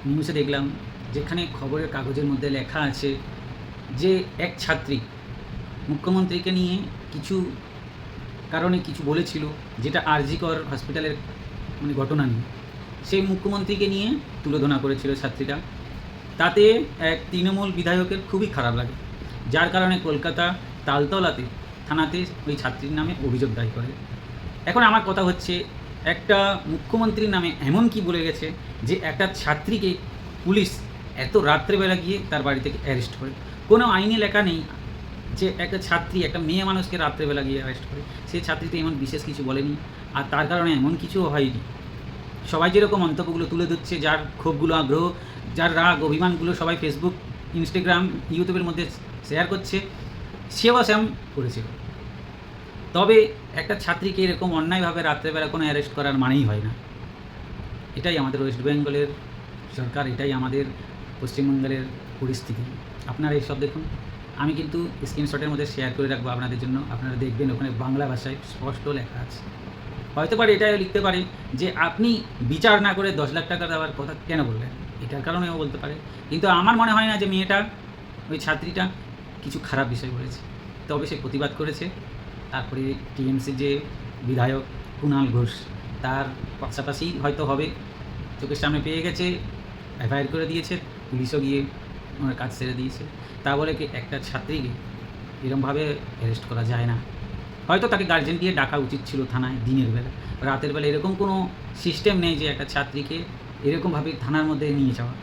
নিউজে দেখলাম, যেখানে খবরের কাগজের মধ্যে লেখা আছে যে এক ছাত্রী মুখ্যমন্ত্রীকে নিয়ে কিছু কারণে কিছু বলেছিল, যেটা আরজি কর হসপিটালের ঘটনা নিয়ে। সেই মুখ্যমন্ত্রীকে নিয়ে তুলোধনা করেছিল ছাত্রীটা। তাতে এক তৃণমূল বিধায়কের খুবই খারাপ লাগে, যার কারণে কলকাতা তালতলাতে থানাতে ওই ছাত্রীর নামে অভিযোগ দায়ের করে। এখন আমার কথা হচ্ছে, একটা মুখ্যমন্ত্রীর নামে এমন কি বলে গেছে যে একটা ছাত্রীকে পুলিশ এত রাত্রেবেলা গিয়ে তার বাড়ি থেকে অ্যারেস্ট করে? কোনো আইনে লেখা নেই যে একটা ছাত্রী, একটা মেয়ে মানুষকে রাত্রেবেলা গিয়ে অ্যারেস্ট করে। সেই ছাত্রী তো এমন বিশেষ কিছু বলেনি, আর তার কারণে এমন কিছুও হয়নি। সবাই যেরকম মন্তব্যগুলো তুলে দিচ্ছে, যার ক্ষোভগুলো, আগ্রহ, যার রাগ অভিমানগুলো সবাই ফেসবুক, ইনস্টাগ্রাম, ইউটিউবের মধ্যে শেয়ার করছে, সেও সেম করেছিল। তবে একটা ছাত্রীকে এরকম অন্যায়ভাবে রাত্রেবেলা কোনো অ্যারেস্ট করার মানেই হয় না। এটাই আমাদের ওয়েস্ট বেঙ্গলের সরকার, এটাই আমাদের পশ্চিমবঙ্গের পরিস্থিতি। আপনারা এইসব দেখুন, আমি কিন্তু স্ক্রিনশটের মধ্যে শেয়ার করে রাখবো আপনাদের জন্য। আপনারা দেখবেন, ওখানে বাংলা ভাষায় স্পষ্ট লেখা আছে। হয়তো পারে এটাও লিখতে পারে যে আপনি বিচার না করে 10 লাখ টাকা দেওয়ার কথা কেন বললেন, এটার কারণেও বলতে পারে। কিন্তু আমার মনে হয় না যে মেয়েটা, ওই ছাত্রীটা কিছু খারাপ বিষয় বলেছে। তবে সে প্রতিবাদ করেছে। তারপরে টিএমসির যে বিধায়ক কুণাল ঘোষ, তার পাশাপাশি হয়তো হবে, চোখের সামনে পেয়ে গেছে, এফআইআর করে দিয়েছে, পুলিশও গিয়ে ওনার কাজ ছেড়ে দিয়েছে। তা বলে কি একটা ছাত্রীকে এরমভাবে অ্যারেস্ট করা যায় না? হয়তো তাকে গার্জেন দিয়ে ডাকা উচিত ছিল থানায় দিনের বেলা। রাতের বেলা এরকম কোনো সিস্টেম নেই যে একটা ছাত্রীকে এরকমভাবে থানার মধ্যে নিয়ে যাওয়া।